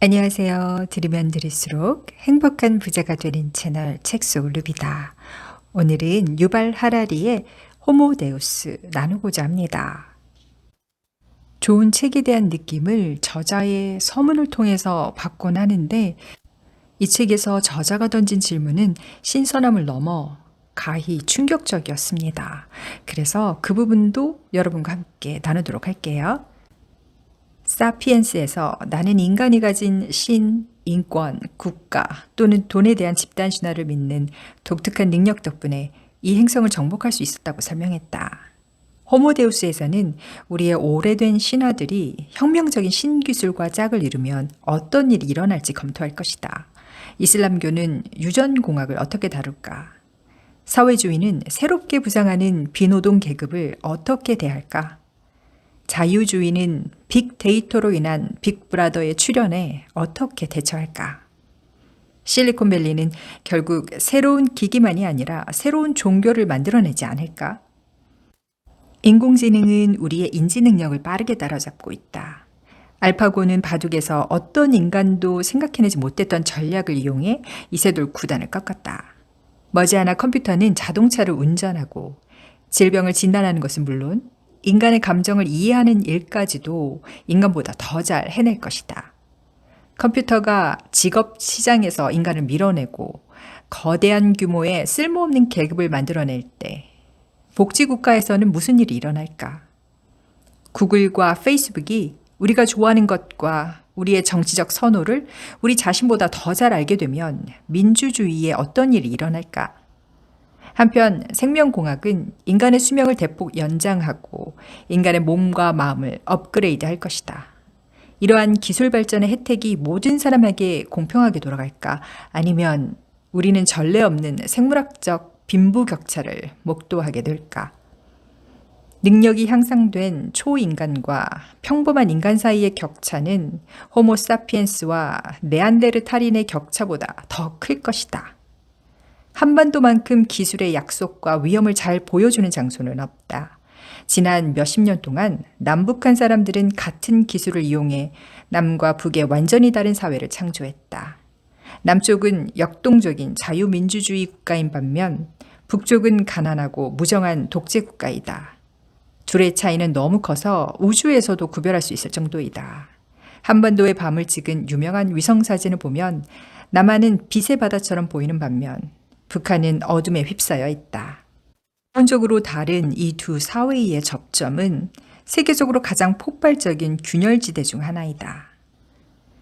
안녕하세요. 들으면 들을수록 행복한 부자가 되는 채널 책 속 루비다. 오늘은 유발 하라리의 호모데우스 나누고자 합니다. 좋은 책에 대한 느낌을 저자의 서문을 통해서 받곤 하는데, 이 책에서 저자가 던진 질문은 신선함을 넘어 가히 충격적이었습니다. 그래서 그 부분도 여러분과 함께 나누도록 할게요. 사피엔스에서 나는 인간이 가진 신, 인권, 국가 또는 돈에 대한 집단 신화를 믿는 독특한 능력 덕분에 이 행성을 정복할 수 있었다고 설명했다. 호모데우스에서는 우리의 오래된 신화들이 혁명적인 신기술과 짝을 이루면 어떤 일이 일어날지 검토할 것이다. 이슬람교는 유전공학을 어떻게 다룰까? 사회주의는 새롭게 부상하는 비노동 계급을 어떻게 대할까? 자유주의는 빅데이터로 인한 빅브라더의 출현에 어떻게 대처할까? 실리콘밸리는 결국 새로운 기기만이 아니라 새로운 종교를 만들어내지 않을까? 인공지능은 우리의 인지 능력을 빠르게 따라잡고 있다. 알파고는 바둑에서 어떤 인간도 생각해내지 못했던 전략을 이용해 이세돌 9단을 꺾었다. 머지않아 컴퓨터는 자동차를 운전하고 질병을 진단하는 것은 물론 인간의 감정을 이해하는 일까지도 인간보다 더 잘 해낼 것이다. 컴퓨터가 직업 시장에서 인간을 밀어내고 거대한 규모의 쓸모없는 계급을 만들어낼 때 복지국가에서는 무슨 일이 일어날까? 구글과 페이스북이 우리가 좋아하는 것과 우리의 정치적 선호를 우리 자신보다 더 잘 알게 되면 민주주의에 어떤 일이 일어날까? 한편 생명공학은 인간의 수명을 대폭 연장하고 인간의 몸과 마음을 업그레이드 할 것이다. 이러한 기술 발전의 혜택이 모든 사람에게 공평하게 돌아갈까? 아니면 우리는 전례 없는 생물학적 빈부격차를 목도하게 될까? 능력이 향상된 초인간과 평범한 인간 사이의 격차는 호모사피엔스와 네안데르탈인의 격차보다 더 클 것이다. 한반도만큼 기술의 약속과 위험을 잘 보여주는 장소는 없다. 지난 몇십 년 동안 남북한 사람들은 같은 기술을 이용해 남과 북의 완전히 다른 사회를 창조했다. 남쪽은 역동적인 자유민주주의 국가인 반면 북쪽은 가난하고 무정한 독재 국가이다. 둘의 차이는 너무 커서 우주에서도 구별할 수 있을 정도이다. 한반도의 밤을 찍은 유명한 위성사진을 보면 남한은 빛의 바다처럼 보이는 반면 북한은 어둠에 휩싸여 있다. 기본적으로 다른 이 두 사회의 접점은 세계적으로 가장 폭발적인 균열지대 중 하나이다.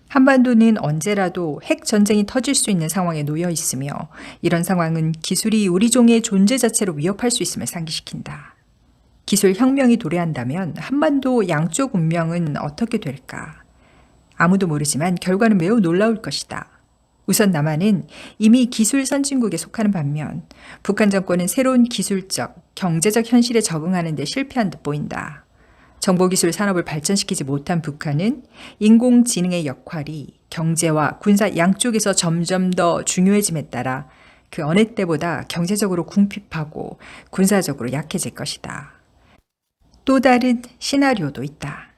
한반도는 언제라도 핵 전쟁이 터질 수 있는 상황에 놓여 있으며 이런 상황은 기술이 우리 종의 존재 자체로 위협할 수 있음을 상기시킨다. 기술 혁명이 도래한다면 한반도 양쪽 운명은 어떻게 될까? 아무도 모르지만 결과는 매우 놀라울 것이다. 우선 남한은 이미 기술 선진국에 속하는 반면 북한 정권은 새로운 기술적, 경제적 현실에 적응하는 데 실패한 듯 보인다. 정보기술 산업을 발전시키지 못한 북한은 인공지능의 역할이 경제와 군사 양쪽에서 점점 더 중요해짐에 따라 그 어느 때보다 경제적으로 궁핍하고 군사적으로 약해질 것이다. 또 다른 시나리오도 있다.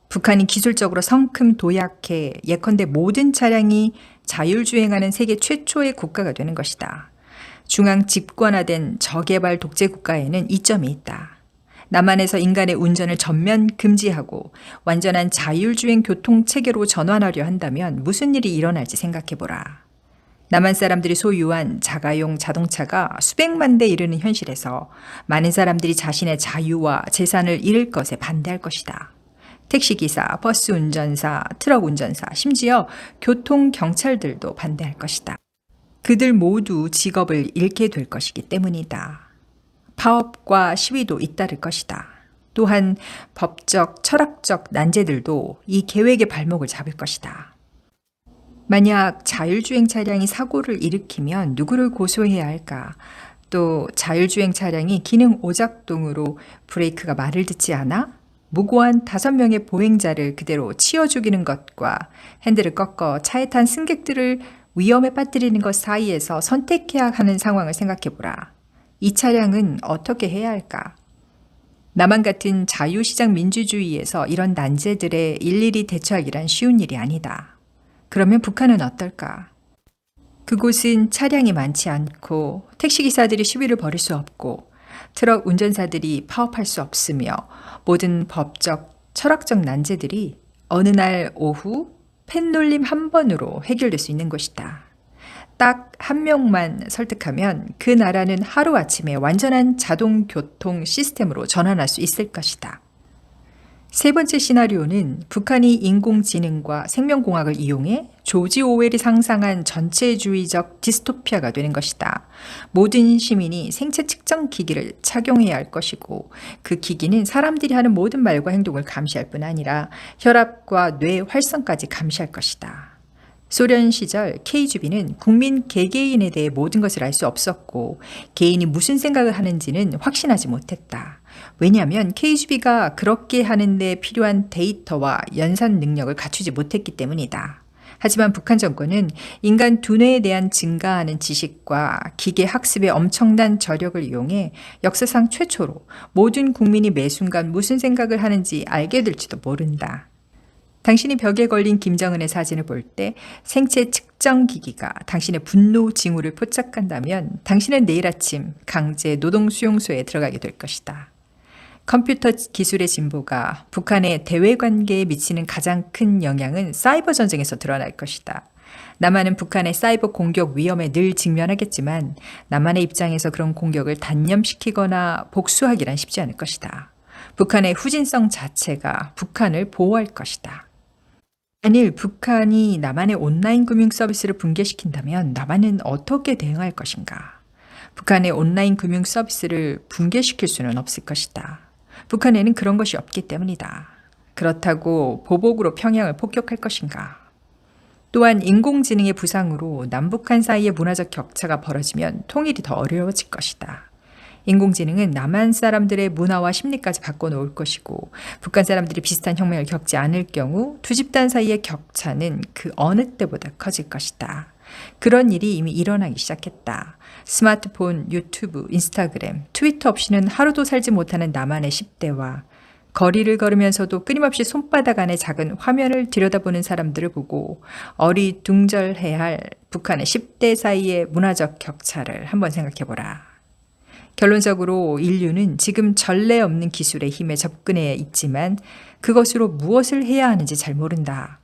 북한이 기술적으로 성큼 도약해 예컨대 모든 차량이 자율주행하는 세계 최초의 국가가 되는 것이다. 중앙 집권화된 저개발 독재 국가에는 이점이 있다. 남한에서 인간의 운전을 전면 금지하고 완전한 자율주행 교통체계로 전환하려 한다면 무슨 일이 일어날지 생각해보라. 남한 사람들이 소유한 자가용 자동차가 수백만 대 이르는 현실에서 많은 사람들이 자신의 자유와 재산을 잃을 것에 반대할 것이다. 택시기사, 버스 운전사, 트럭 운전사, 심지어 교통경찰들도 반대할 것이다. 그들 모두 직업을 잃게 될 것이기 때문이다. 파업과 시위도 잇따를 것이다. 또한 법적, 철학적 난제들도 이 계획의 발목을 잡을 것이다. 만약 자율주행 차량이 사고를 일으키면 누구를 고소해야 할까? 또 자율주행 차량이 기능 오작동으로 브레이크가 말을 듣지 않아? 무고한 5명의 보행자를 그대로 치어 죽이는 것과 핸들을 꺾어 차에 탄 승객들을 위험에 빠뜨리는 것 사이에서 선택해야 하는 상황을 생각해보라. 이 차량은 어떻게 해야 할까? 남한 같은 자유시장 민주주의에서 이런 난제들에 일일이 대처하기란 쉬운 일이 아니다. 그러면 북한은 어떨까? 그곳은 차량이 많지 않고 택시기사들이 시위를 벌일 수 없고 트럭 운전사들이 파업할 수 없으며 모든 법적, 철학적 난제들이 어느 날 오후 펜놀림 한 번으로 해결될 수 있는 것이다. 딱 한 명만 설득하면 그 나라는 하루아침에 완전한 자동 교통 시스템으로 전환할 수 있을 것이다. 세 번째 시나리오는 북한이 인공지능과 생명공학을 이용해 조지 오웰이 상상한 전체주의적 디스토피아가 되는 것이다. 모든 시민이 생체 측정 기기를 착용해야 할 것이고 그 기기는 사람들이 하는 모든 말과 행동을 감시할 뿐 아니라 혈압과 뇌 활성까지 감시할 것이다. 소련 시절 KGB는 국민 개개인에 대해 모든 것을 알 수 없었고 개인이 무슨 생각을 하는지는 확신하지 못했다. 왜냐하면 KGB가 그렇게 하는데 필요한 데이터와 연산 능력을 갖추지 못했기 때문이다. 하지만 북한 정권은 인간 두뇌에 대한 증가하는 지식과 기계 학습의 엄청난 저력을 이용해 역사상 최초로 모든 국민이 매 순간 무슨 생각을 하는지 알게 될지도 모른다. 당신이 벽에 걸린 김정은의 사진을 볼 때 생체 측정 기기가 당신의 분노 징후를 포착한다면 당신은 내일 아침 강제 노동 수용소에 들어가게 될 것이다. 컴퓨터 기술의 진보가 북한의 대외 관계에 미치는 가장 큰 영향은 사이버 전쟁에서 드러날 것이다. 남한은 북한의 사이버 공격 위험에 늘 직면하겠지만 남한의 입장에서 그런 공격을 단념시키거나 복수하기란 쉽지 않을 것이다. 북한의 후진성 자체가 북한을 보호할 것이다. 만일 북한이 남한의 온라인 금융 서비스를 붕괴시킨다면 남한은 어떻게 대응할 것인가? 북한의 온라인 금융 서비스를 붕괴시킬 수는 없을 것이다. 북한에는 그런 것이 없기 때문이다. 그렇다고 보복으로 평양을 폭격할 것인가? 또한 인공지능의 부상으로 남북한 사이의 문화적 격차가 벌어지면 통일이 더 어려워질 것이다. 인공지능은 남한 사람들의 문화와 심리까지 바꿔놓을 것이고 북한 사람들이 비슷한 혁명을 겪지 않을 경우 두 집단 사이의 격차는 그 어느 때보다 커질 것이다. 그런 일이 이미 일어나기 시작했다. 스마트폰, 유튜브, 인스타그램, 트위터 없이는 하루도 살지 못하는 남한의 10대와 거리를 걸으면서도 끊임없이 손바닥 안에 작은 화면을 들여다보는 사람들을 보고 어리둥절해야 할 북한의 10대 사이의 문화적 격차를 한번 생각해보라. 결론적으로 인류는 지금 전례 없는 기술의 힘에 접근해 있지만 그것으로 무엇을 해야 하는지 잘 모른다.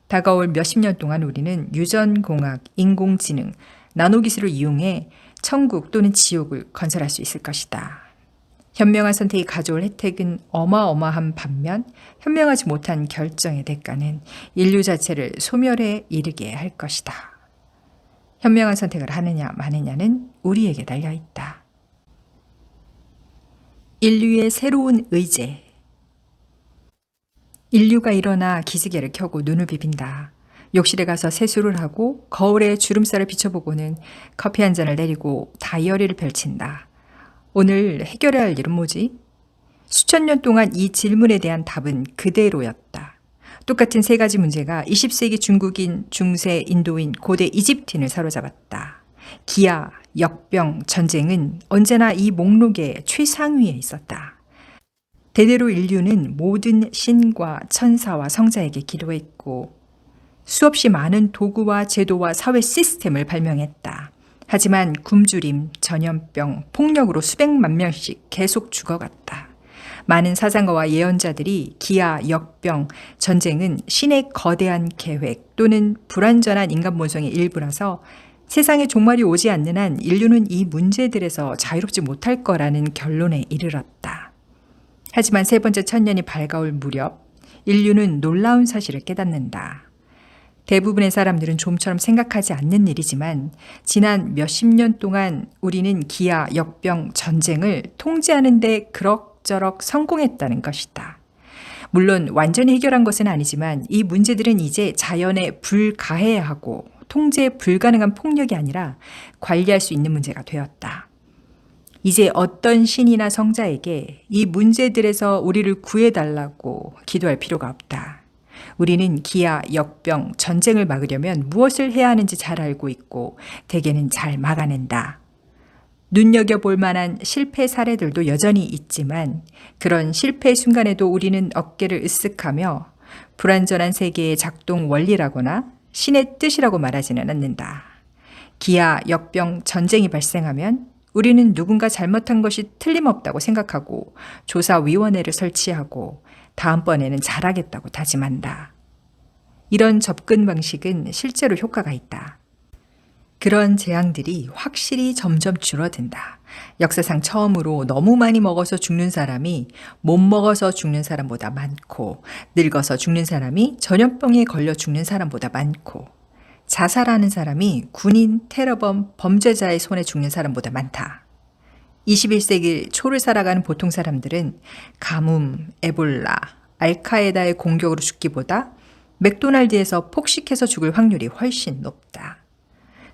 다가올 몇십 년 동안 우리는 유전공학, 인공지능, 나노기술을 이용해 천국 또는 지옥을 건설할 수 있을 것이다. 현명한 선택이 가져올 혜택은 어마어마한 반면 현명하지 못한 결정의 대가는 인류 자체를 소멸에 이르게 할 것이다. 현명한 선택을 하느냐 마느냐는 우리에게 달려 있다. 인류의 새로운 의제. 인류가 일어나 기지개를 켜고 눈을 비빈다. 욕실에 가서 세수를 하고 거울에 주름살을 비춰보고는 커피 한 잔을 내리고 다이어리를 펼친다. 오늘 해결해야 할 일은 뭐지? 수천 년 동안 이 질문에 대한 답은 그대로였다. 똑같은 세 가지 문제가 20세기 중국인, 중세 인도인, 고대 이집트인을 사로잡았다. 기아, 역병, 전쟁은 언제나 이 목록의 최상위에 있었다. 대대로 인류는 모든 신과 천사와 성자에게 기도했고 수없이 많은 도구와 제도와 사회 시스템을 발명했다. 하지만 굶주림, 전염병, 폭력으로 수백만 명씩 계속 죽어갔다. 많은 사상가와 예언자들이 기아, 역병, 전쟁은 신의 거대한 계획 또는 불완전한 인간 본성의 일부라서 세상에 종말이 오지 않는 한 인류는 이 문제들에서 자유롭지 못할 거라는 결론에 이르렀다. 하지만 세 번째 천년이 밝아올 무렵 인류는 놀라운 사실을 깨닫는다. 대부분의 사람들은 좀처럼 생각하지 않는 일이지만 지난 몇십 년 동안 우리는 기아, 역병, 전쟁을 통제하는 데 그럭저럭 성공했다는 것이다. 물론 완전히 해결한 것은 아니지만 이 문제들은 이제 자연에 불가해야 하고 통제 불가능한 폭력이 아니라 관리할 수 있는 문제가 되었다. 이제 어떤 신이나 성자에게 이 문제들에서 우리를 구해달라고 기도할 필요가 없다. 우리는 기아, 역병, 전쟁을 막으려면 무엇을 해야 하는지 잘 알고 있고 대개는 잘 막아낸다. 눈여겨볼 만한 실패 사례들도 여전히 있지만 그런 실패 순간에도 우리는 어깨를 으쓱하며 불완전한 세계의 작동 원리라거나 신의 뜻이라고 말하지는 않는다. 기아, 역병, 전쟁이 발생하면 우리는 누군가 잘못한 것이 틀림없다고 생각하고 조사위원회를 설치하고 다음번에는 잘하겠다고 다짐한다. 이런 접근 방식은 실제로 효과가 있다. 그런 재앙들이 확실히 점점 줄어든다. 역사상 처음으로 너무 많이 먹어서 죽는 사람이 못 먹어서 죽는 사람보다 많고, 늙어서 죽는 사람이 전염병에 걸려 죽는 사람보다 많고, 자살하는 사람이 군인, 테러범, 범죄자의 손에 죽는 사람보다 많다. 21세기 초를 살아가는 보통 사람들은 가뭄, 에볼라, 알카에다의 공격으로 죽기보다 맥도날드에서 폭식해서 죽을 확률이 훨씬 높다.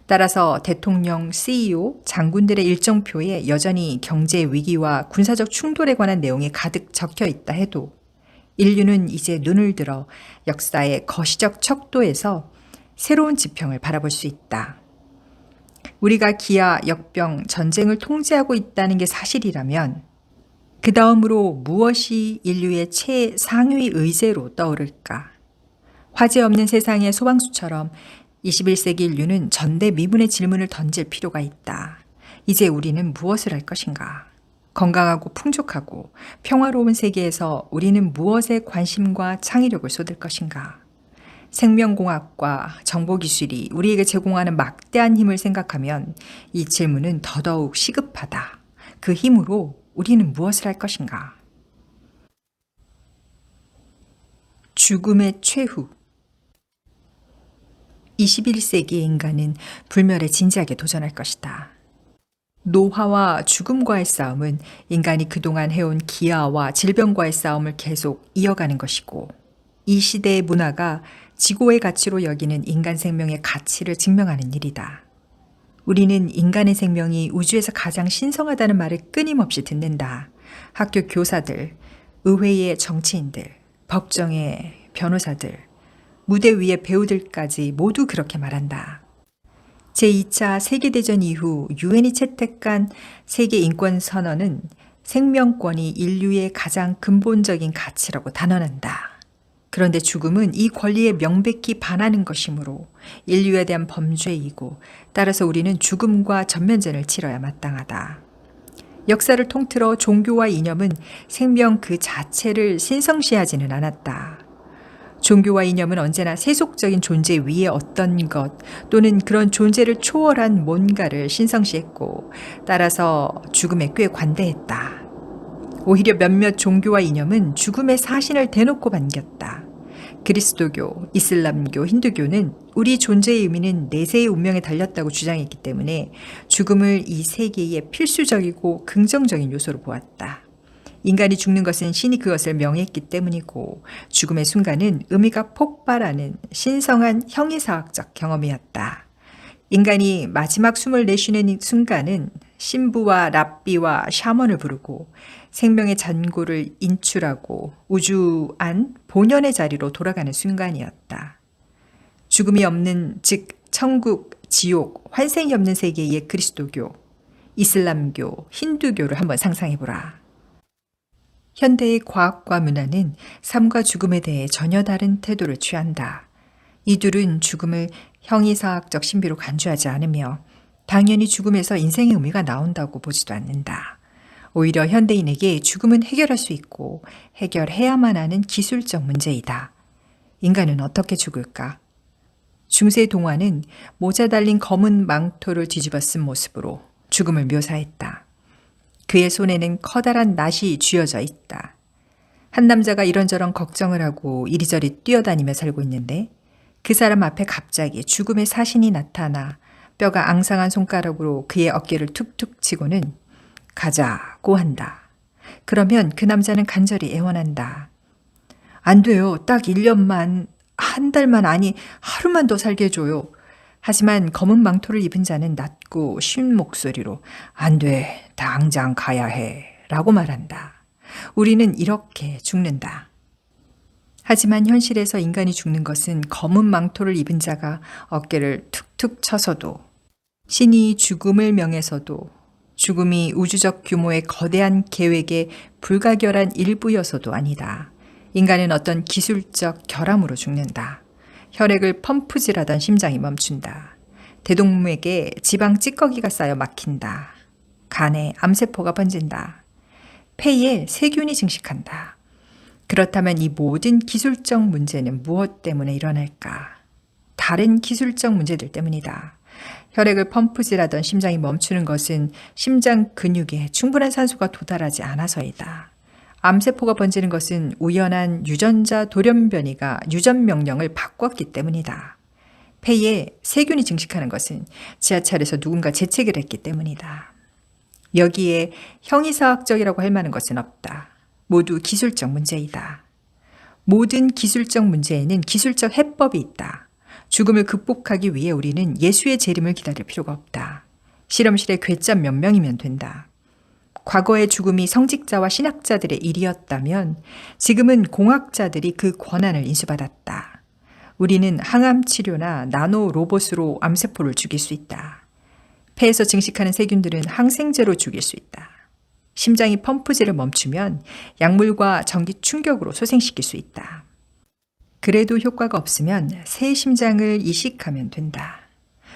따라서 대통령, CEO, 장군들의 일정표에 여전히 경제 위기와 군사적 충돌에 관한 내용이 가득 적혀 있다 해도 인류는 이제 눈을 들어 역사의 거시적 척도에서 새로운 지평을 바라볼 수 있다. 우리가 기아, 역병, 전쟁을 통제하고 있다는 게 사실이라면 그 다음으로 무엇이 인류의 최상위 의제로 떠오를까? 화재 없는 세상의 소방수처럼 21세기 인류는 전대미문의 질문을 던질 필요가 있다. 이제 우리는 무엇을 할 것인가? 건강하고 풍족하고 평화로운 세계에서 우리는 무엇에 관심과 창의력을 쏟을 것인가? 생명공학과 정보기술이 우리에게 제공하는 막대한 힘을 생각하면 이 질문은 더더욱 시급하다. 그 힘으로 우리는 무엇을 할 것인가? 죽음의 최후. 21세기의 인간은 불멸에 진지하게 도전할 것이다. 노화와 죽음과의 싸움은 인간이 그동안 해온 기아와 질병과의 싸움을 계속 이어가는 것이고, 이 시대의 문화가 지고의 가치로 여기는 인간 생명의 가치를 증명하는 일이다. 우리는 인간의 생명이 우주에서 가장 신성하다는 말을 끊임없이 듣는다. 학교 교사들, 의회의 정치인들, 법정의 변호사들, 무대 위의 배우들까지 모두 그렇게 말한다. 제2차 세계대전 이후 유엔이 채택한 세계인권선언은 생명권이 인류의 가장 근본적인 가치라고 단언한다. 그런데 죽음은 이 권리에 명백히 반하는 것이므로 인류에 대한 범죄이고, 따라서 우리는 죽음과 전면전을 치러야 마땅하다. 역사를 통틀어 종교와 이념은 생명 그 자체를 신성시하지는 않았다. 종교와 이념은 언제나 세속적인 존재 위에 어떤 것 또는 그런 존재를 초월한 뭔가를 신성시했고, 따라서 죽음에 꽤 관대했다. 오히려 몇몇 종교와 이념은 죽음의 사신을 대놓고 반겼다. 그리스도교, 이슬람교, 힌두교는 우리 존재의 의미는 내세의 운명에 달렸다고 주장했기 때문에 죽음을 이 세계의 필수적이고 긍정적인 요소로 보았다. 인간이 죽는 것은 신이 그것을 명했기 때문이고, 죽음의 순간은 의미가 폭발하는 신성한 형이사학적 경험이었다. 인간이 마지막 숨을 내쉬는 순간은 신부와 랍비와 샤먼을 부르고 생명의 잔고를 인출하고 우주 안 본연의 자리로 돌아가는 순간이었다. 죽음이 없는, 즉 천국, 지옥, 환생이 없는 세계의 그리스도교, 이슬람교, 힌두교를 한번 상상해보라. 현대의 과학과 문화는 삶과 죽음에 대해 전혀 다른 태도를 취한다. 이들은 죽음을 형이사학적 신비로 간주하지 않으며 당연히 죽음에서 인생의 의미가 나온다고 보지도 않는다. 오히려 현대인에게 죽음은 해결할 수 있고 해결해야만 하는 기술적 문제이다. 인간은 어떻게 죽을까? 중세 동화는 모자 달린 검은 망토를 뒤집어 쓴 모습으로 죽음을 묘사했다. 그의 손에는 커다란 낫이 쥐어져 있다. 한 남자가 이런저런 걱정을 하고 이리저리 뛰어다니며 살고 있는데 그 사람 앞에 갑자기 죽음의 사신이 나타나 뼈가 앙상한 손가락으로 그의 어깨를 툭툭 치고는 가자고 한다. 그러면 그 남자는 간절히 애원한다. 안 돼요. 딱 1년만, 한 달만, 아니 하루만 더 살게 해줘요. 하지만 검은 망토를 입은 자는 낮고 쉰 목소리로 안 돼. 당장 가야 해. 라고 말한다. 우리는 이렇게 죽는다. 하지만 현실에서 인간이 죽는 것은 검은 망토를 입은 자가 어깨를 툭툭 쳐서도, 신이 죽음을 명해서도, 죽음이 우주적 규모의 거대한 계획의 불가결한 일부여서도 아니다. 인간은 어떤 기술적 결함으로 죽는다. 혈액을 펌프질하던 심장이 멈춘다. 대동맥에 지방 찌꺼기가 쌓여 막힌다. 간에 암세포가 번진다. 폐에 세균이 증식한다. 그렇다면 이 모든 기술적 문제는 무엇 때문에 일어날까? 다른 기술적 문제들 때문이다. 혈액을 펌프질하던 심장이 멈추는 것은 심장 근육에 충분한 산소가 도달하지 않아서이다. 암세포가 번지는 것은 우연한 유전자 돌연변이가 유전 명령을 바꿨기 때문이다. 폐에 세균이 증식하는 것은 지하철에서 누군가 재채기를 했기 때문이다. 여기에 형이사학적이라고 할 만한 것은 없다. 모두 기술적 문제이다. 모든 기술적 문제에는 기술적 해법이 있다. 죽음을 극복하기 위해 우리는 예수의 재림을 기다릴 필요가 없다. 실험실에 괴짜 몇 명이면 된다. 과거의 죽음이 성직자와 신학자들의 일이었다면 지금은 공학자들이 그 권한을 인수받았다. 우리는 항암 치료나 나노 로봇으로 암세포를 죽일 수 있다. 폐에서 증식하는 세균들은 항생제로 죽일 수 있다. 심장이 펌프질을 멈추면 약물과 전기 충격으로 소생시킬 수 있다. 그래도 효과가 없으면 새 심장을 이식하면 된다.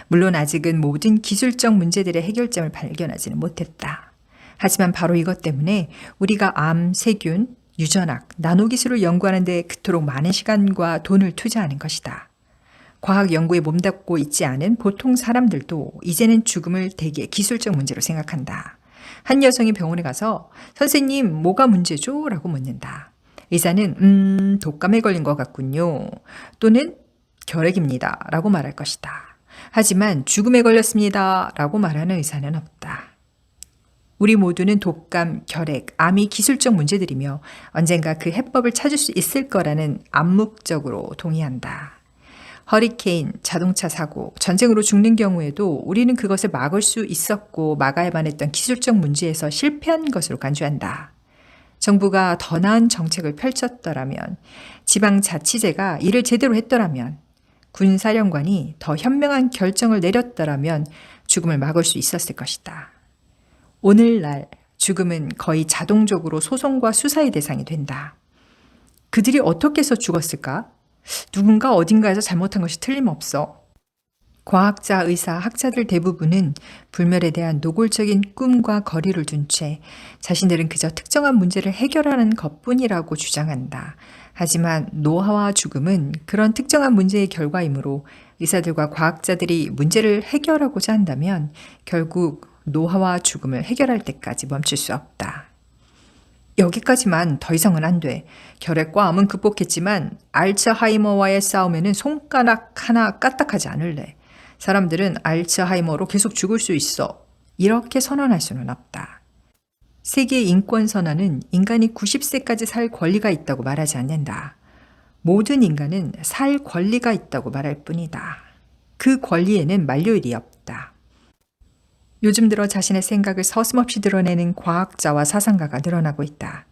물론 아직은 모든 기술적 문제들의 해결점을 발견하지는 못했다. 하지만 바로 이것 때문에 우리가 암, 세균, 유전학, 나노기술을 연구하는 데 그토록 많은 시간과 돈을 투자하는 것이다. 과학 연구에 몸담고 있지 않은 보통 사람들도 이제는 죽음을 대개 기술적 문제로 생각한다. 한 여성이 병원에 가서 선생님 뭐가 문제죠? 라고 묻는다. 의사는 독감에 걸린 것 같군요. 또는 결핵입니다. 라고 말할 것이다. 하지만 죽음에 걸렸습니다. 라고 말하는 의사는 없다. 우리 모두는 독감, 결핵, 암이 기술적 문제들이며 언젠가 그 해법을 찾을 수 있을 거라는 암묵적으로 동의한다. 허리케인, 자동차 사고, 전쟁으로 죽는 경우에도 우리는 그것을 막을 수 있었고 막아야만 했던 기술적 문제에서 실패한 것으로 간주한다. 정부가 더 나은 정책을 펼쳤더라면, 지방자치제가 이를 제대로 했더라면, 군사령관이 더 현명한 결정을 내렸더라면 죽음을 막을 수 있었을 것이다. 오늘날 죽음은 거의 자동적으로 소송과 수사의 대상이 된다. 그들이 어떻게 해서 죽었을까? 누군가 어딘가에서 잘못한 것이 틀림없어. 과학자, 의사, 학자들 대부분은 불멸에 대한 노골적인 꿈과 거리를 둔 채 자신들은 그저 특정한 문제를 해결하는 것뿐이라고 주장한다. 하지만 노화와 죽음은 그런 특정한 문제의 결과이므로 의사들과 과학자들이 문제를 해결하고자 한다면 결국 노화와 죽음을 해결할 때까지 멈출 수 없다. 여기까지만 더 이상은 안 돼. 결핵과 암은 극복했지만 알츠하이머와의 싸움에는 손가락 하나 까딱하지 않을래. 사람들은 알츠하이머로 계속 죽을 수 있어. 이렇게 선언할 수는 없다. 세계 인권선언은 인간이 90세까지 살 권리가 있다고 말하지 않는다. 모든 인간은 살 권리가 있다고 말할 뿐이다. 그 권리에는 만료일이 없다. 요즘 들어 자신의 생각을 서슴없이 드러내는 과학자와 사상가가 늘어나고 있다.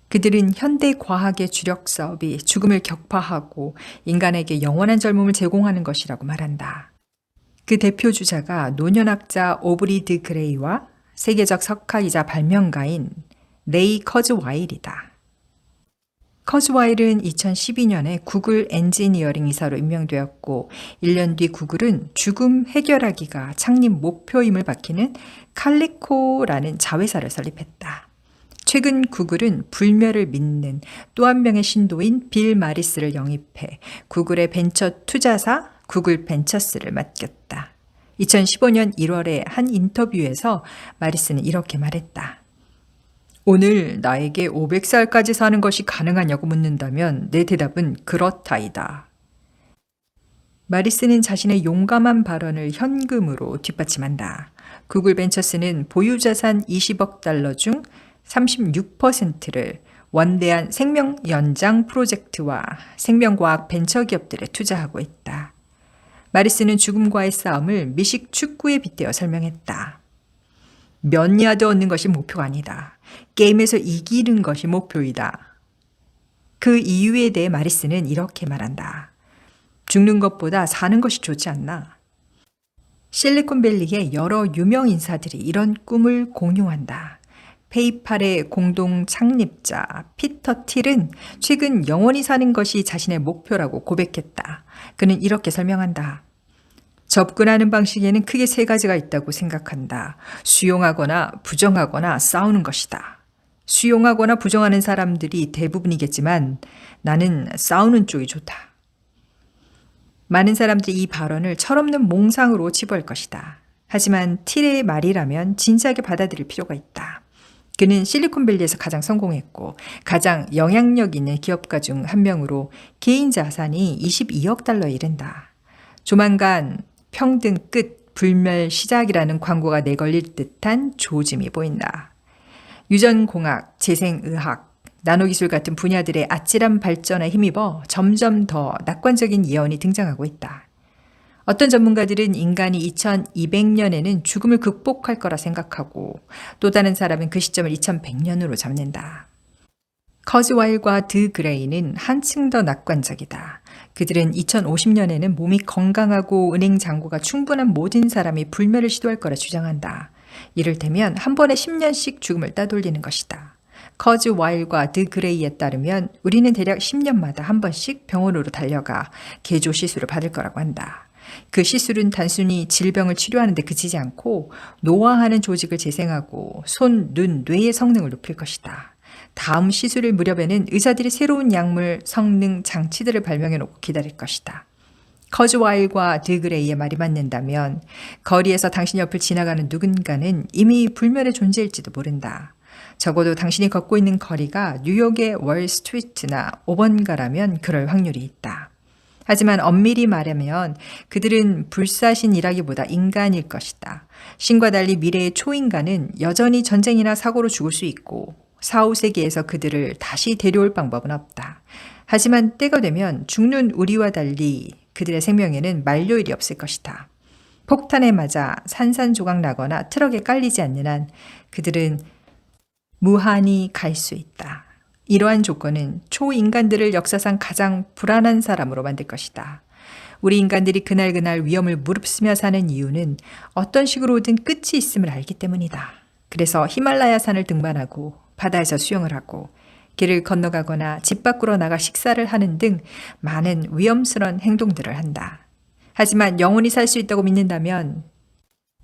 그들은 현대 과학의 주력 사업이 죽음을 격파하고 인간에게 영원한 젊음을 제공하는 것이라고 말한다. 그 대표 주자가 노년학자 오브리 드 그레이와 세계적 석학이자 발명가인 레이 커즈와일이다. 커즈와일은 2012년에 구글 엔지니어링 이사로 임명되었고 1년 뒤 구글은 죽음 해결하기가 창립 목표임을 밝히는 칼리코라는 자회사를 설립했다. 최근 구글은 불멸을 믿는 또 한 명의 신도인 빌 마리스를 영입해 구글의 벤처 투자사 구글 벤처스를 맡겼다. 2015년 1월에 한 인터뷰에서 마리스는 이렇게 말했다. 오늘 나에게 500살까지 사는 것이 가능하냐고 묻는다면 내 대답은 그렇다이다. 마리스는 자신의 용감한 발언을 현금으로 뒷받침한다. 구글 벤처스는 보유자산 20억 달러 중 36%를 원대한 생명 연장 프로젝트와 생명과학 벤처기업들에 투자하고 있다. 마리스는 죽음과의 싸움을 미식 축구에 빗대어 설명했다. 몇 야드 얻는 것이 목표가 아니다. 게임에서 이기는 것이 목표이다. 그 이유에 대해 마리스는 이렇게 말한다. 죽는 것보다 사는 것이 좋지 않나? 실리콘밸리의 여러 유명 인사들이 이런 꿈을 공유한다. 페이팔의 공동 창립자 피터 틸은 최근 영원히 사는 것이 자신의 목표라고 고백했다. 그는 이렇게 설명한다. 접근하는 방식에는 크게 세 가지가 있다고 생각한다. 수용하거나 부정하거나 싸우는 것이다. 수용하거나 부정하는 사람들이 대부분이겠지만 나는 싸우는 쪽이 좋다. 많은 사람들이 이 발언을 철없는 몽상으로 치부할 것이다. 하지만 틸의 말이라면 진지하게 받아들일 필요가 있다. 그는 실리콘밸리에서 가장 성공했고 가장 영향력 있는 기업가 중 한 명으로 개인 자산이 22억 달러에 이른다. 조만간 평등 끝, 불멸 시작이라는 광고가 내걸릴 듯한 조짐이 보인다. 유전공학, 재생의학, 나노기술 같은 분야들의 아찔한 발전에 힘입어 점점 더 낙관적인 예언이 등장하고 있다. 어떤 전문가들은 인간이 2200년에는 죽음을 극복할 거라 생각하고 또 다른 사람은 그 시점을 2100년으로 잡는다. 커즈와일과 드 그레이는 한층 더 낙관적이다. 그들은 2050년에는 몸이 건강하고 은행 잔고가 충분한 모든 사람이 불멸을 시도할 거라 주장한다. 이를테면 한 번에 10년씩 죽음을 따돌리는 것이다. 커즈와일과 드 그레이에 따르면 우리는 대략 10년마다 한 번씩 병원으로 달려가 개조 시술을 받을 거라고 한다. 그 시술은 단순히 질병을 치료하는 데 그치지 않고 노화하는 조직을 재생하고 손, 눈, 뇌의 성능을 높일 것이다. 다음 시술일 무렵에는 의사들이 새로운 약물, 성능, 장치들을 발명해 놓고 기다릴 것이다. 커즈와일과 드 그레이의 말이 맞는다면 거리에서 당신 옆을 지나가는 누군가는 이미 불멸의 존재일지도 모른다. 적어도 당신이 걷고 있는 거리가 뉴욕의 월스트리트나 5번가라면 그럴 확률이 있다. 하지만 엄밀히 말하면 그들은 불사신이라기보다 인간일 것이다. 신과 달리 미래의 초인간은 여전히 전쟁이나 사고로 죽을 수 있고 4, 5세기에서 그들을 다시 데려올 방법은 없다. 하지만 때가 되면 죽는 우리와 달리 그들의 생명에는 만료일이 없을 것이다. 폭탄에 맞아 산산조각 나거나 트럭에 깔리지 않는 한 그들은 무한히 갈 수 있다. 이러한 조건은 초인간들을 역사상 가장 불안한 사람으로 만들 것이다. 우리 인간들이 그날 위험을 무릅쓰며 사는 이유는 어떤 식으로든 끝이 있음을 알기 때문이다. 그래서 히말라야 산을 등반하고 바다에서 수영을 하고 길을 건너가거나 집 밖으로 나가 식사를 하는 등 많은 위험스러운 행동들을 한다. 하지만 영원히 살 수 있다고 믿는다면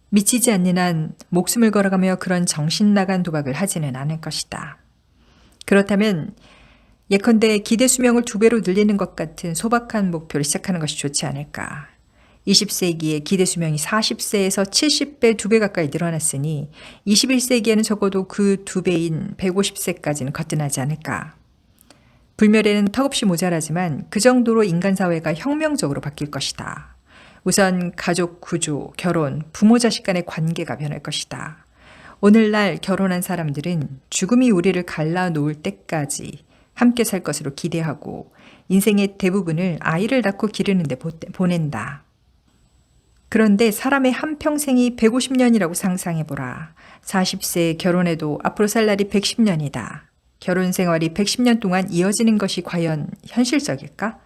미치지 않는 한 목숨을 걸어가며 그런 정신나간 도박을 하지는 않을 것이다. 그렇다면 예컨대 기대 수명을 2배로 늘리는 것 같은 소박한 목표를 시작하는 것이 좋지 않을까. 20세기에 기대 수명이 40세에서 70배 2배 가까이 늘어났으니 21세기에는 적어도 그 2배인 150세까지는 거뜬하지 않을까. 불멸에는 턱없이 모자라지만 그 정도로 인간 사회가 혁명적으로 바뀔 것이다. 우선 가족 구조, 결혼, 부모 자식 간의 관계가 변할 것이다. 오늘날 결혼한 사람들은 죽음이 우리를 갈라놓을 때까지 함께 살 것으로 기대하고 인생의 대부분을 아이를 낳고 기르는 데 보낸다. 그런데 사람의 한평생이 150년이라고 상상해보라. 40세에 결혼해도 앞으로 살 날이 110년이다. 결혼 생활이 110년 동안 이어지는 것이 과연 현실적일까?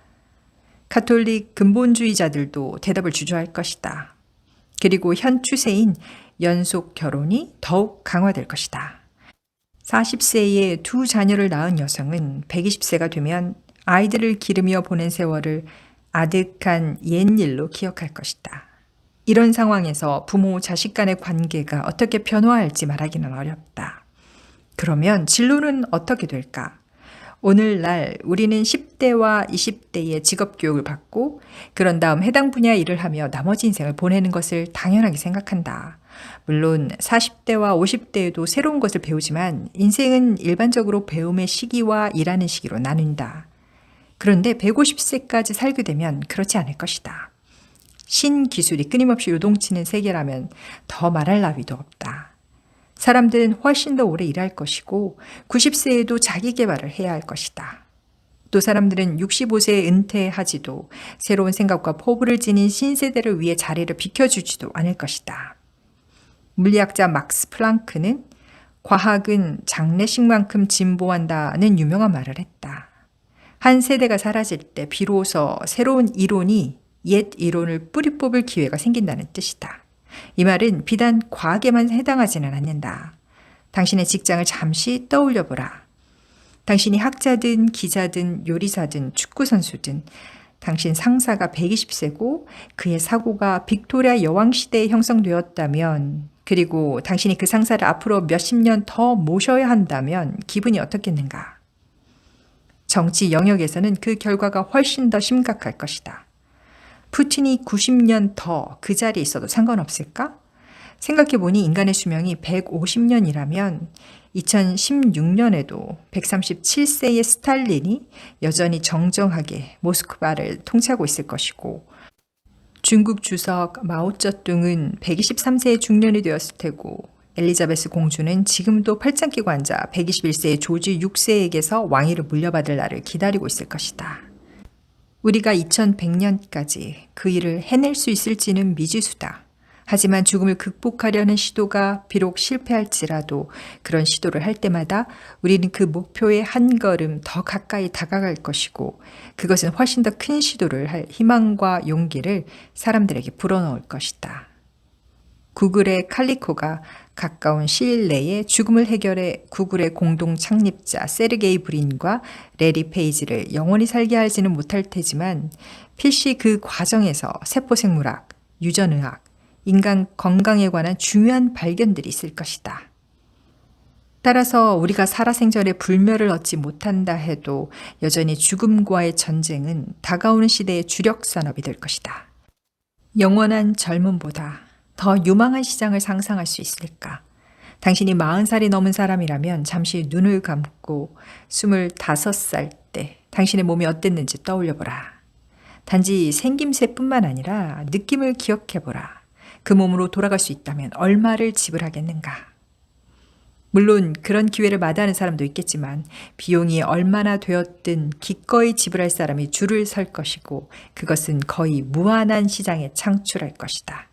가톨릭 근본주의자들도 대답을 주저할 것이다. 그리고 현 추세인 연속 결혼이 더욱 강화될 것이다. 40세에 2 자녀를 낳은 여성은 120세가 되면 아이들을 기르며 보낸 세월을 아득한 옛일로 기억할 것이다. 이런 상황에서 부모 자식 간의 관계가 어떻게 변화할지 말하기는 어렵다. 그러면 진로는 어떻게 될까? 오늘날 우리는 10대와 20대의 직업교육을 받고 그런 다음 해당 분야의 일을 하며 나머지 인생을 보내는 것을 당연하게 생각한다. 물론 40대와 50대에도 새로운 것을 배우지만 인생은 일반적으로 배움의 시기와 일하는 시기로 나눈다. 그런데 150세까지 살게 되면 그렇지 않을 것이다. 신기술이 끊임없이 요동치는 세계라면 더 말할 나위도 없다. 사람들은 훨씬 더 오래 일할 것이고 90세에도 자기 개발을 해야 할 것이다. 또 사람들은 65세에 은퇴하지도 새로운 생각과 포부를 지닌 신세대를 위해 자리를 비켜주지도 않을 것이다. 물리학자 막스 플랑크는 과학은 장례식만큼 진보한다는 유명한 말을 했다. 한 세대가 사라질 때 비로소 새로운 이론이 옛 이론을 뿌리 뽑을 기회가 생긴다는 뜻이다. 이 말은 비단 과학에만 해당하지는 않는다. 당신의 직장을 잠시 떠올려 보라. 당신이 학자든 기자든 요리사든 축구선수든 당신 상사가 120세고 그의 사고가 빅토리아 여왕 시대에 형성되었다면, 그리고 당신이 그 상사를 앞으로 몇십 년 더 모셔야 한다면 기분이 어떻겠는가? 정치 영역에서는 그 결과가 훨씬 더 심각할 것이다. 푸틴이 90년 더 그 자리에 있어도 상관없을까? 생각해보니 인간의 수명이 150년이라면 2016년에도 137세의 스탈린이 여전히 정정하게 모스크바를 통치하고 있을 것이고, 중국 주석 마오쩌둥은 123세의 중년이 되었을 테고, 엘리자베스 공주는 지금도 팔짱 끼고 앉아 121세의 조지 6세에게서 왕위를 물려받을 날을 기다리고 있을 것이다. 우리가 2100년까지 그 일을 해낼 수 있을지는 미지수다. 하지만 죽음을 극복하려는 시도가 비록 실패할지라도 그런 시도를 할 때마다 우리는 그 목표에 한 걸음 더 가까이 다가갈 것이고, 그것은 훨씬 더 큰 시도를 할 희망과 용기를 사람들에게 불어넣을 것이다. 구글의 칼리코가 가까운 시일 내에 죽음을 해결해 구글의 공동 창립자 세르게이 브린과 레리 페이지를 영원히 살게 하지는 못할 테지만, 필시 그 과정에서 세포생물학, 유전의학, 인간 건강에 관한 중요한 발견들이 있을 것이다. 따라서 우리가 살아생전에 불멸을 얻지 못한다 해도 여전히 죽음과의 전쟁은 다가오는 시대의 주력 산업이 될 것이다. 영원한 젊음보다 더 유망한 시장을 상상할 수 있을까? 당신이 40살이 넘은 사람이라면 잠시 눈을 감고 25살 때 당신의 몸이 어땠는지 떠올려보라. 단지 생김새뿐만 아니라 느낌을 기억해보라. 그 몸으로 돌아갈 수 있다면 얼마를 지불하겠는가? 물론 그런 기회를 마다하는 사람도 있겠지만 비용이 얼마나 되었든 기꺼이 지불할 사람이 줄을 설 것이고, 그것은 거의 무한한 시장에 창출할 것이다.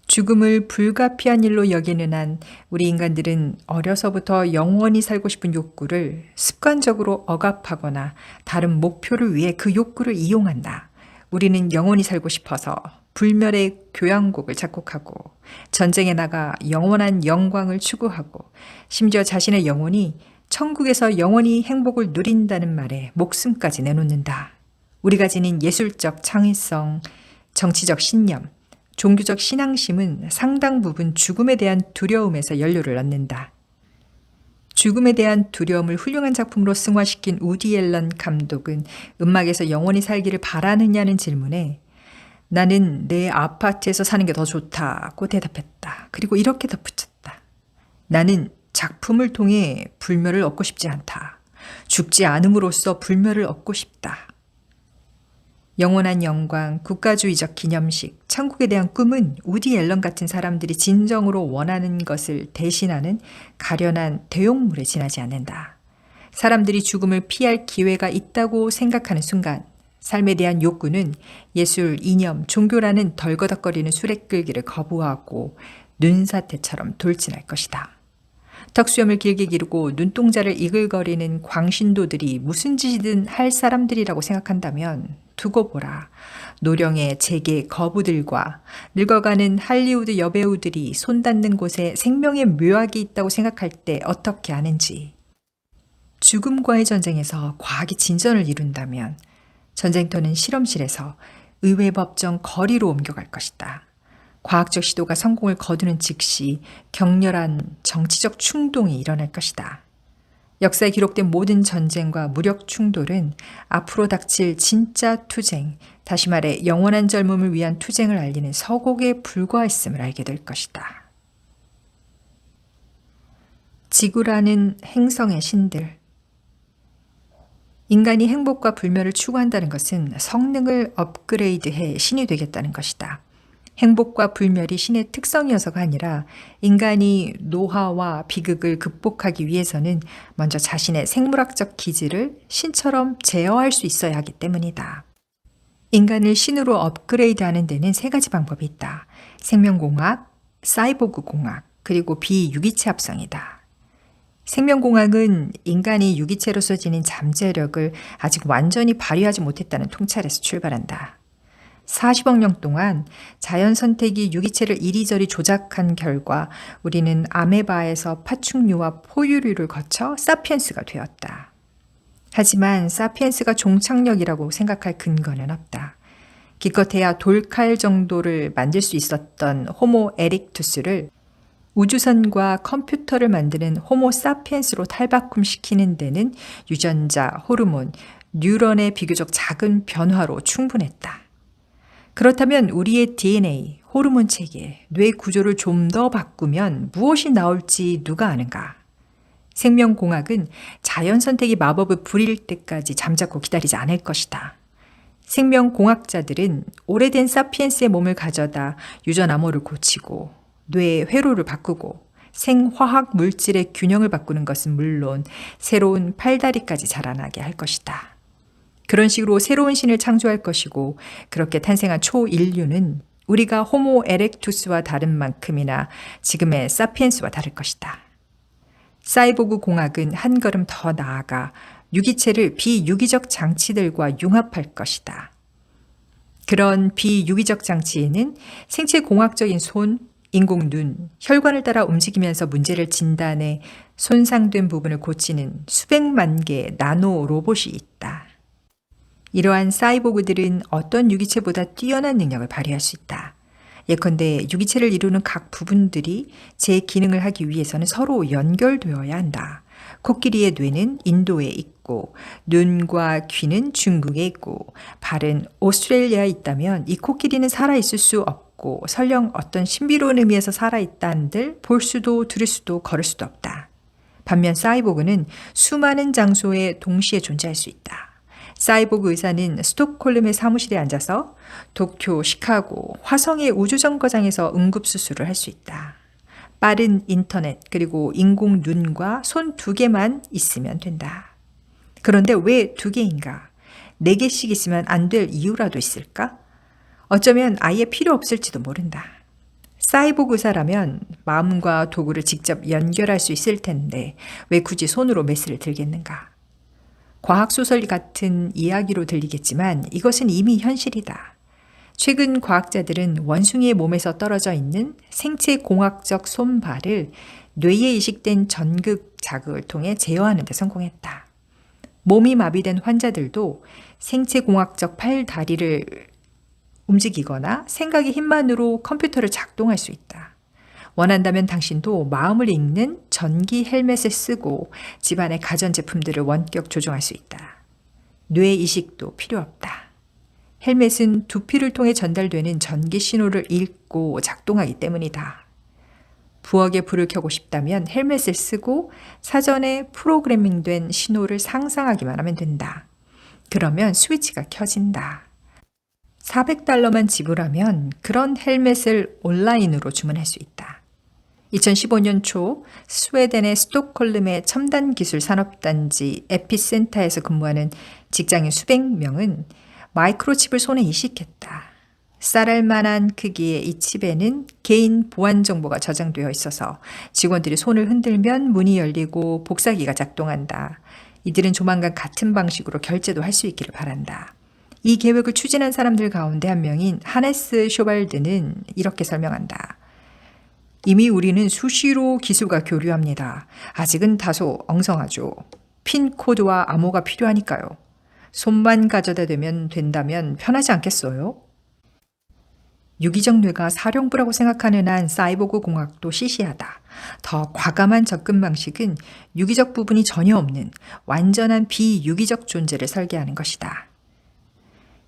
죽음을 불가피한 일로 여기는 한 우리 인간들은 어려서부터 영원히 살고 싶은 욕구를 습관적으로 억압하거나 다른 목표를 위해 그 욕구를 이용한다. 우리는 영원히 살고 싶어서 불멸의 교향곡을 작곡하고 전쟁에 나가 영원한 영광을 추구하고, 심지어 자신의 영혼이 천국에서 영원히 행복을 누린다는 말에 목숨까지 내놓는다. 우리가 지닌 예술적 창의성, 정치적 신념, 종교적 신앙심은 상당 부분 죽음에 대한 두려움에서 연료를 얻는다. 죽음에 대한 두려움을 훌륭한 작품으로 승화시킨 우디 앨런 감독은 음악에서 영원히 살기를 바라느냐는 질문에 나는 내 아파트에서 사는 게 더 좋다고 대답했다. 그리고 이렇게 덧붙였다. 나는 작품을 통해 불멸을 얻고 싶지 않다. 죽지 않음으로써 불멸을 얻고 싶다. 영원한 영광, 국가주의적 기념식, 천국에 대한 꿈은 우디 앨런 같은 사람들이 진정으로 원하는 것을 대신하는 가련한 대용물에 지나지 않는다. 사람들이 죽음을 피할 기회가 있다고 생각하는 순간 삶에 대한 욕구는 예술, 이념, 종교라는 덜거덕거리는 수레끌기를 거부하고 눈사태처럼 돌진할 것이다. 턱수염을 길게 기르고 눈동자를 이글거리는 광신도들이 무슨 짓이든 할 사람들이라고 생각한다면 두고 보라. 노령의 재계 거부들과 늙어가는 할리우드 여배우들이 손 닿는 곳에 생명의 묘학이 있다고 생각할 때 어떻게 하는지. 죽음과의 전쟁에서 과학이 진전을 이룬다면 전쟁터는 실험실에서 의회법정 거리로 옮겨갈 것이다. 과학적 시도가 성공을 거두는 즉시 격렬한 정치적 충동이 일어날 것이다. 역사에 기록된 모든 전쟁과 무력 충돌은 앞으로 닥칠 진짜 투쟁, 다시 말해 영원한 젊음을 위한 투쟁을 알리는 서곡에 불과했음을 알게 될 것이다. 지구라는 행성의 신들. 인간이 행복과 불멸을 추구한다는 것은 성능을 업그레이드해 신이 되겠다는 것이다. 행복과 불멸이 신의 특성이어서가 아니라 인간이 노화와 비극을 극복하기 위해서는 먼저 자신의 생물학적 기질을 신처럼 제어할 수 있어야 하기 때문이다. 인간을 신으로 업그레이드하는 데는 세 가지 방법이 있다. 생명공학, 사이보그 공학, 그리고 비유기체 합성이다. 생명공학은 인간이 유기체로서 지닌 잠재력을 아직 완전히 발휘하지 못했다는 통찰에서 출발한다. 40억 년 동안 자연 선택이 유기체를 이리저리 조작한 결과 우리는 아메바에서 파충류와 포유류를 거쳐 사피엔스가 되었다. 하지만 사피엔스가 종착역이라고 생각할 근거는 없다. 기껏해야 돌칼 정도를 만들 수 있었던 호모 에릭투스를 우주선과 컴퓨터를 만드는 호모 사피엔스로 탈바꿈시키는 데는 유전자, 호르몬, 뉴런의 비교적 작은 변화로 충분했다. 그렇다면 우리의 DNA, 호르몬 체계, 뇌 구조를 좀 더 바꾸면 무엇이 나올지 누가 아는가? 생명공학은 자연 선택이 마법을 부릴 때까지 잠자코 기다리지 않을 것이다. 생명공학자들은 오래된 사피엔스의 몸을 가져다 유전 암호를 고치고 뇌의 회로를 바꾸고 생화학 물질의 균형을 바꾸는 것은 물론 새로운 팔다리까지 자라나게 할 것이다. 그런 식으로 새로운 신을 창조할 것이고 그렇게 탄생한 초인류는 우리가 호모 에렉투스와 다른 만큼이나 지금의 사피엔스와 다를 것이다. 사이보그 공학은 한 걸음 더 나아가 유기체를 비유기적 장치들과 융합할 것이다. 그런 비유기적 장치에는 생체 공학적인 손, 인공 눈, 혈관을 따라 움직이면서 문제를 진단해 손상된 부분을 고치는 수백만 개의 나노 로봇이 있다. 이러한 사이보그들은 어떤 유기체보다 뛰어난 능력을 발휘할 수 있다. 예컨대 유기체를 이루는 각 부분들이 제 기능을 하기 위해서는 서로 연결되어야 한다. 코끼리의 뇌는 인도에 있고 눈과 귀는 중국에 있고 발은 오스트레일리아에 있다면 이 코끼리는 살아있을 수 없고 설령 어떤 신비로운 의미에서 살아있다는들 볼 수도 들을 수도 걸을 수도 없다. 반면 사이보그는 수많은 장소에 동시에 존재할 수 있다. 사이보그 의사는 스톡홀름의 사무실에 앉아서 도쿄, 시카고, 화성의 우주정거장에서 응급수술을 할 수 있다. 빠른 인터넷 그리고 인공 눈과 손 2개만 있으면 된다. 그런데 왜 2개인가? 4개씩 있으면 안 될 이유라도 있을까? 어쩌면 아예 필요 없을지도 모른다. 사이보그 의사라면 마음과 도구를 직접 연결할 수 있을 텐데 왜 굳이 손으로 메스를 들겠는가? 과학소설 같은 이야기로 들리겠지만 이것은 이미 현실이다. 최근 과학자들은 원숭이의 몸에서 떨어져 있는 생체 공학적 손발을 뇌에 이식된 전극 자극을 통해 제어하는 데 성공했다. 몸이 마비된 환자들도 생체 공학적 팔, 다리를 움직이거나 생각의 힘만으로 컴퓨터를 작동할 수 있다. 원한다면 당신도 마음을 읽는 전기 헬멧을 쓰고 집안의 가전제품들을 원격 조종할 수 있다. 뇌 이식도 필요 없다. 헬멧은 두피를 통해 전달되는 전기 신호를 읽고 작동하기 때문이다. 부엌에 불을 켜고 싶다면 헬멧을 쓰고 사전에 프로그래밍된 신호를 상상하기만 하면 된다. 그러면 스위치가 켜진다. $400만 지불하면 그런 헬멧을 온라인으로 주문할 수 있다. 2015년 초 스웨덴의 스톡홀름의 첨단 기술 산업단지 에피센터에서 근무하는 직장인 수백 명은 마이크로칩을 손에 이식했다. 쌀알 만한 크기의 이 칩에는 개인 보안 정보가 저장되어 있어서 직원들이 손을 흔들면 문이 열리고 복사기가 작동한다. 이들은 조만간 같은 방식으로 결제도 할 수 있기를 바란다. 이 계획을 추진한 사람들 가운데 한 명인 하네스 쇼발드는 이렇게 설명한다. 이미 우리는 수시로 기술과 교류합니다. 아직은 다소 엉성하죠. 핀 코드와 암호가 필요하니까요. 손만 가져다 대면 된다면 편하지 않겠어요? 유기적 뇌가 사령부라고 생각하는 한 사이보그 공학도 시시하다. 더 과감한 접근 방식은 유기적 부분이 전혀 없는 완전한 비유기적 존재를 설계하는 것이다.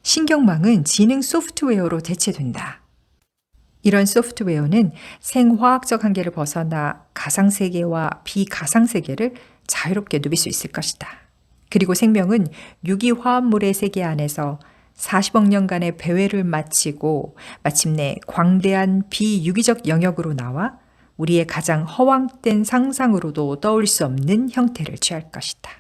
신경망은 지능 소프트웨어로 대체된다. 이런 소프트웨어는 생화학적 한계를 벗어나 가상세계와 비가상세계를 자유롭게 누빌 수 있을 것이다. 그리고 생명은 유기화합물의 세계 안에서 40억 년간의 배회를 마치고 마침내 광대한 비유기적 영역으로 나와 우리의 가장 허황된 상상으로도 떠올릴 수 없는 형태를 취할 것이다.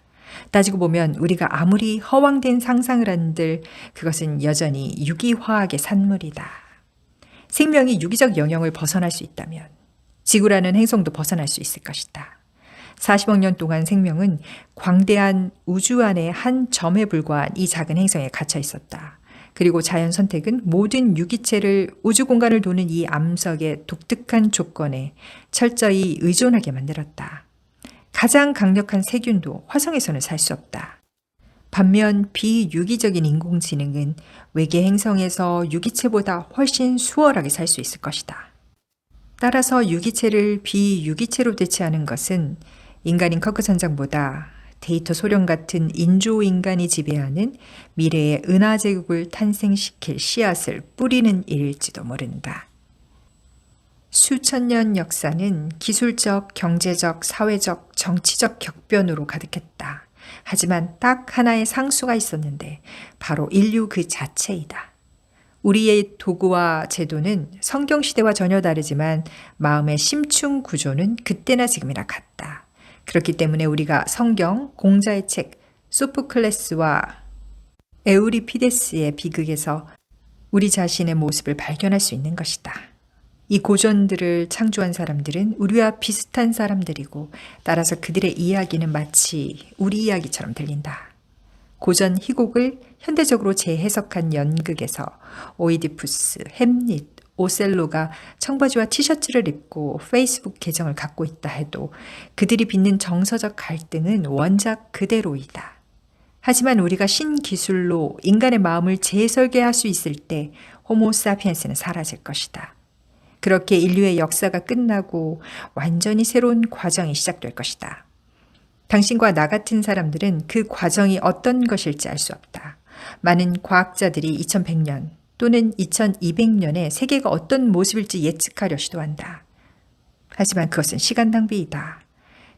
따지고 보면 우리가 아무리 허황된 상상을 한들 그것은 여전히 유기화학의 산물이다. 생명이 유기적 영역을 벗어날 수 있다면 지구라는 행성도 벗어날 수 있을 것이다. 40억 년 동안 생명은 광대한 우주 안의 한 점에 불과한 이 작은 행성에 갇혀 있었다. 그리고 자연 선택은 모든 유기체를 우주 공간을 도는 이 암석의 독특한 조건에 철저히 의존하게 만들었다. 가장 강력한 세균도 화성에서는 살 수 없다. 반면 비유기적인 인공지능은 외계 행성에서 유기체보다 훨씬 수월하게 살 수 있을 것이다. 따라서 유기체를 비유기체로 대체하는 것은 인간인 커크 선장보다 데이터 소련 같은 인조인간이 지배하는 미래의 은하제국을 탄생시킬 씨앗을 뿌리는 일일지도 모른다. 수천 년 역사는 기술적, 경제적, 사회적, 정치적 격변으로 가득했다. 하지만 딱 하나의 상수가 있었는데 바로 인류 그 자체이다. 우리의 도구와 제도는 성경시대와 전혀 다르지만 마음의 심층 구조는 그때나 지금이나 같다. 그렇기 때문에 우리가 성경, 공자의 책, 소포클레스와 에우리피데스의 비극에서 우리 자신의 모습을 발견할 수 있는 것이다. 이 고전들을 창조한 사람들은 우리와 비슷한 사람들이고 따라서 그들의 이야기는 마치 우리 이야기처럼 들린다. 고전 희곡을 현대적으로 재해석한 연극에서 오이디푸스, 햄릿, 오셀로가 청바지와 티셔츠를 입고 페이스북 계정을 갖고 있다 해도 그들이 빚는 정서적 갈등은 원작 그대로이다. 하지만 우리가 신기술로 인간의 마음을 재설계할 수 있을 때 호모사피엔스는 사라질 것이다. 그렇게 인류의 역사가 끝나고 완전히 새로운 과정이 시작될 것이다. 당신과 나 같은 사람들은 그 과정이 어떤 것일지 알 수 없다. 많은 과학자들이 2100년 또는 2200년에 세계가 어떤 모습일지 예측하려 시도한다. 하지만 그것은 시간 낭비이다.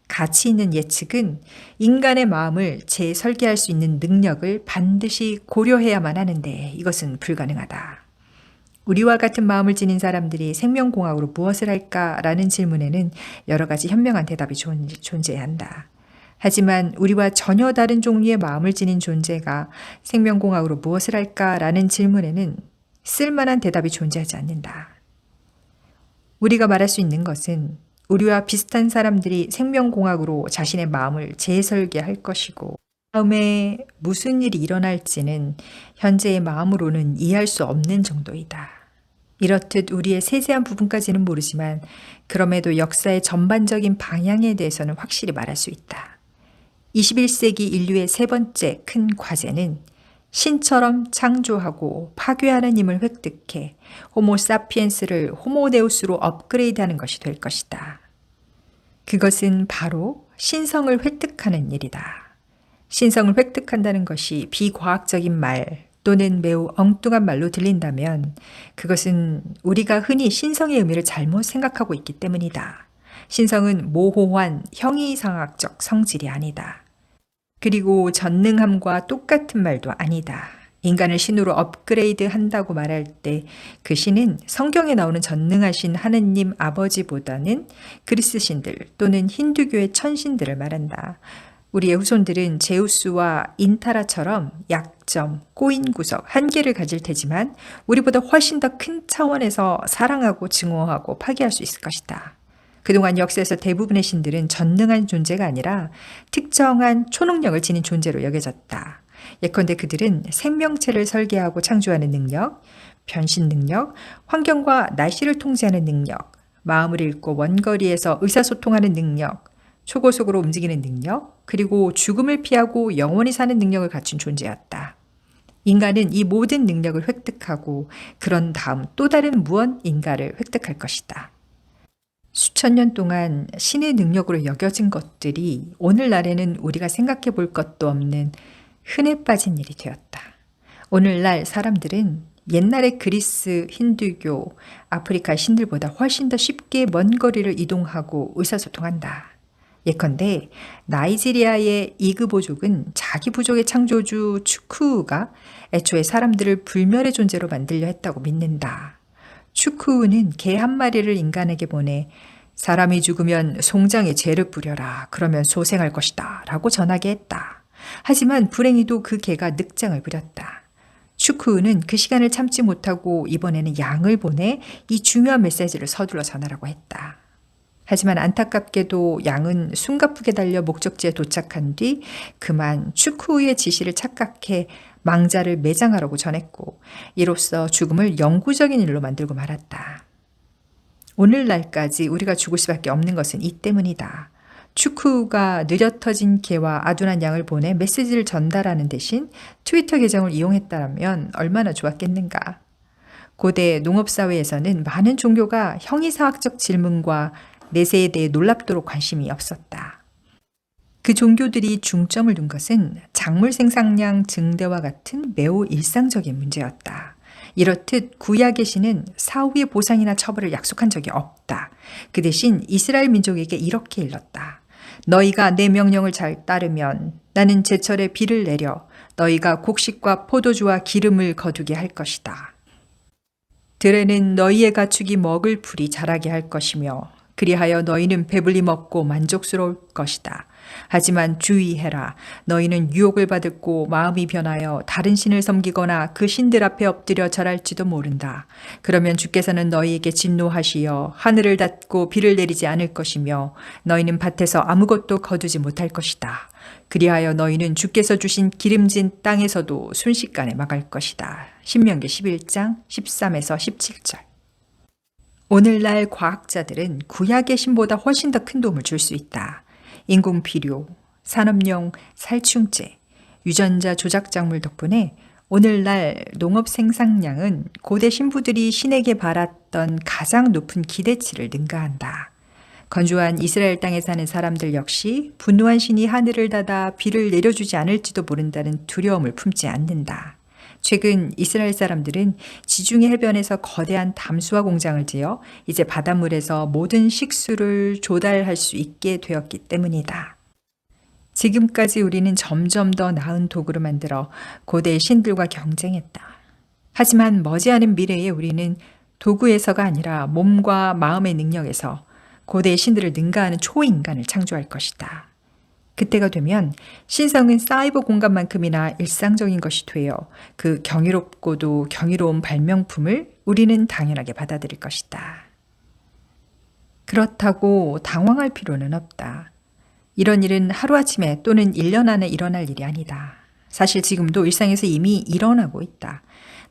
가치 있는 예측은 인간의 마음을 재설계할 수 있는 능력을 반드시 고려해야만 하는데 이것은 불가능하다. 우리와 같은 마음을 지닌 사람들이 생명공학으로 무엇을 할까라는 질문에는 여러 가지 현명한 대답이 존재해야 한다. 하지만 우리와 전혀 다른 종류의 마음을 지닌 존재가 생명공학으로 무엇을 할까라는 질문에는 쓸만한 대답이 존재하지 않는다. 우리가 말할 수 있는 것은 우리와 비슷한 사람들이 생명공학으로 자신의 마음을 재설계할 것이고 다음에 무슨 일이 일어날지는 현재의 마음으로는 이해할 수 없는 정도이다. 이렇듯 우리의 세세한 부분까지는 모르지만 그럼에도 역사의 전반적인 방향에 대해서는 확실히 말할 수 있다. 21세기 인류의 세 번째 큰 과제는 신처럼 창조하고 파괴하는 힘을 획득해 호모사피엔스를 호모데우스로 업그레이드하는 것이 될 것이다. 그것은 바로 신성을 획득하는 일이다. 신성을 획득한다는 것이 비과학적인 말 또는 매우 엉뚱한 말로 들린다면 그것은 우리가 흔히 신성의 의미를 잘못 생각하고 있기 때문이다. 신성은 모호한 형이상학적 성질이 아니다. 그리고 전능함과 똑같은 말도 아니다. 인간을 신으로 업그레이드 한다고 말할 때 그 신은 성경에 나오는 전능하신 하느님 아버지보다는 그리스 신들 또는 힌두교의 천신들을 말한다. 우리의 후손들은 제우스와 인타라처럼 약점, 꼬인 구석, 한계를 가질 테지만 우리보다 훨씬 더 큰 차원에서 사랑하고 증오하고 파괴할 수 있을 것이다. 그동안 역사에서 대부분의 신들은 전능한 존재가 아니라 특정한 초능력을 지닌 존재로 여겨졌다. 예컨대 그들은 생명체를 설계하고 창조하는 능력, 변신 능력, 환경과 날씨를 통제하는 능력, 마음을 읽고 원거리에서 의사소통하는 능력, 초고속으로 움직이는 능력, 그리고 죽음을 피하고 영원히 사는 능력을 갖춘 존재였다. 인간은 이 모든 능력을 획득하고 그런 다음 또 다른 무언인가를 획득할 것이다. 수천 년 동안 신의 능력으로 여겨진 것들이 오늘날에는 우리가 생각해 볼 것도 없는 흔해 빠진 일이 되었다. 오늘날 사람들은 옛날의 그리스, 힌두교, 아프리카 신들보다 훨씬 더 쉽게 먼 거리를 이동하고 의사소통한다. 예컨대 나이지리아의 이그보족은 자기 부족의 창조주 추쿠우가 애초에 사람들을 불멸의 존재로 만들려 했다고 믿는다. 추쿠우는 개 한 마리를 인간에게 보내 사람이 죽으면 송장에 죄를 뿌려라. 그러면 소생할 것이다. 라고 전하게 했다. 하지만 불행히도 그 개가 늑장을 부렸다. 추쿠우는 그 시간을 참지 못하고 이번에는 양을 보내 이 중요한 메시지를 서둘러 전하라고 했다. 하지만 안타깝게도 양은 숨가쁘게 달려 목적지에 도착한 뒤 그만 추쿠우의 지시를 착각해 망자를 매장하라고 전했고 이로써 죽음을 영구적인 일로 만들고 말았다. 오늘날까지 우리가 죽을 수밖에 없는 것은 이 때문이다. 축구가 느려터진 개와 아둔한 양을 보내 메시지를 전달하는 대신 트위터 계정을 이용했다면 얼마나 좋았겠는가. 고대 농업사회에서는 많은 종교가 형이사학적 질문과 내세에 대해 놀랍도록 관심이 없었다. 그 종교들이 중점을 둔 것은 작물 생산량 증대와 같은 매우 일상적인 문제였다. 이렇듯 구약의 신은 사후의 보상이나 처벌을 약속한 적이 없다. 그 대신 이스라엘 민족에게 이렇게 일렀다. 너희가 내 명령을 잘 따르면 나는 제철에 비를 내려 너희가 곡식과 포도주와 기름을 거두게 할 것이다. 들에는 너희의 가축이 먹을 풀이 자라게 할 것이며 그리하여 너희는 배불리 먹고 만족스러울 것이다. 하지만 주의해라. 너희는 유혹을 받고 마음이 변하여 다른 신을 섬기거나 그 신들 앞에 엎드려 절할지도 모른다. 그러면 주께서는 너희에게 진노하시어 하늘을 닫고 비를 내리지 않을 것이며 너희는 밭에서 아무것도 거두지 못할 것이다. 그리하여 너희는 주께서 주신 기름진 땅에서도 순식간에 망할 것이다. 신명기 11장 13에서 17절. 오늘날 과학자들은 구약의 신보다 훨씬 더 큰 도움을 줄 수 있다. 인공비료, 산업용 살충제, 유전자 조작 작물 덕분에 오늘날 농업 생산량은 고대 신부들이 신에게 바랐던 가장 높은 기대치를 능가한다. 건조한 이스라엘 땅에 사는 사람들 역시 분노한 신이 하늘을 닫아 비를 내려주지 않을지도 모른다는 두려움을 품지 않는다. 최근 이스라엘 사람들은 지중해 해변에서 거대한 담수화 공장을 지어 이제 바닷물에서 모든 식수를 조달할 수 있게 되었기 때문이다. 지금까지 우리는 점점 더 나은 도구를 만들어 고대 신들과 경쟁했다. 하지만 머지않은 미래에 우리는 도구에서가 아니라 몸과 마음의 능력에서 고대 신들을 능가하는 초인간을 창조할 것이다. 그때가 되면 신성은 사이버 공간만큼이나 일상적인 것이 되어 그 경이롭고도 경이로운 발명품을 우리는 당연하게 받아들일 것이다. 그렇다고 당황할 필요는 없다. 이런 일은 하루아침에 또는 1년 안에 일어날 일이 아니다. 사실 지금도 일상에서 이미 일어나고 있다.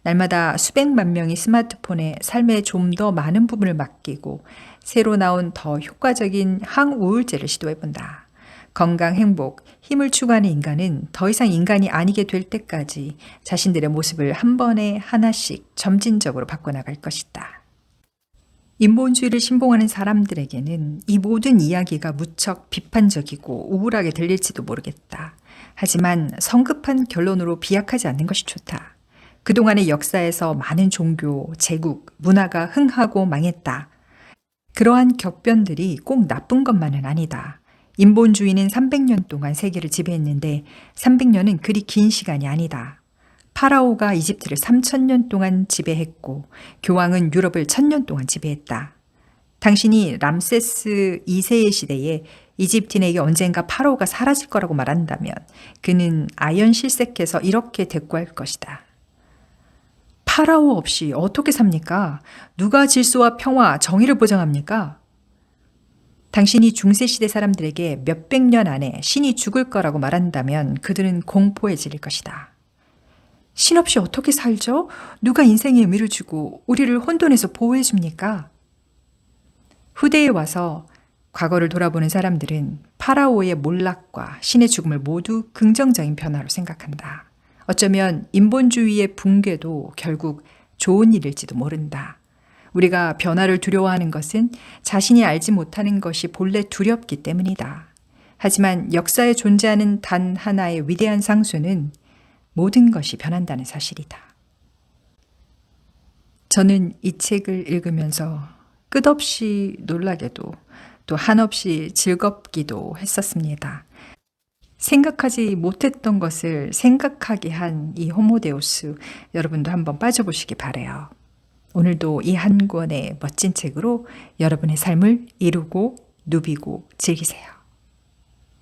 날마다 수백만 명이 스마트폰에 삶의 좀 더 많은 부분을 맡기고 새로 나온 더 효과적인 항우울제를 시도해본다. 건강, 행복, 힘을 추구하는 인간은 더 이상 인간이 아니게 될 때까지 자신들의 모습을 한 번에 하나씩 점진적으로 바꿔나갈 것이다. 인본주의를 신봉하는 사람들에게는 이 모든 이야기가 무척 비판적이고 우울하게 들릴지도 모르겠다. 하지만 성급한 결론으로 비약하지 않는 것이 좋다. 그동안의 역사에서 많은 종교, 제국, 문화가 흥하고 망했다. 그러한 격변들이 꼭 나쁜 것만은 아니다. 인본주의는 300년 동안 세계를 지배했는데 300년은 그리 긴 시간이 아니다. 파라오가 이집트를 3000년 동안 지배했고 교황은 유럽을 1000년 동안 지배했다. 당신이 람세스 2세의 시대에 이집트인에게 언젠가 파라오가 사라질 거라고 말한다면 그는 아연실색해서 이렇게 대꾸할 것이다. 파라오 없이 어떻게 삽니까? 누가 질서와 평화, 정의를 보장합니까? 당신이 중세시대 사람들에게 몇백 년 안에 신이 죽을 거라고 말한다면 그들은 공포에 질릴 것이다. 신 없이 어떻게 살죠? 누가 인생의 의미를 주고 우리를 혼돈에서 보호해 줍니까? 후대에 와서 과거를 돌아보는 사람들은 파라오의 몰락과 신의 죽음을 모두 긍정적인 변화로 생각한다. 어쩌면 인본주의의 붕괴도 결국 좋은 일일지도 모른다. 우리가 변화를 두려워하는 것은 자신이 알지 못하는 것이 본래 두렵기 때문이다. 하지만 역사에 존재하는 단 하나의 위대한 상수는 모든 것이 변한다는 사실이다. 저는 이 책을 읽으면서 끝없이 놀라게도 또 한없이 즐겁기도 했었습니다. 생각하지 못했던 것을 생각하게 한 이 호모데우스, 여러분도 한번 빠져보시기 바라요. 오늘도 이 한 권의 멋진 책으로 여러분의 삶을 이루고 누비고 즐기세요.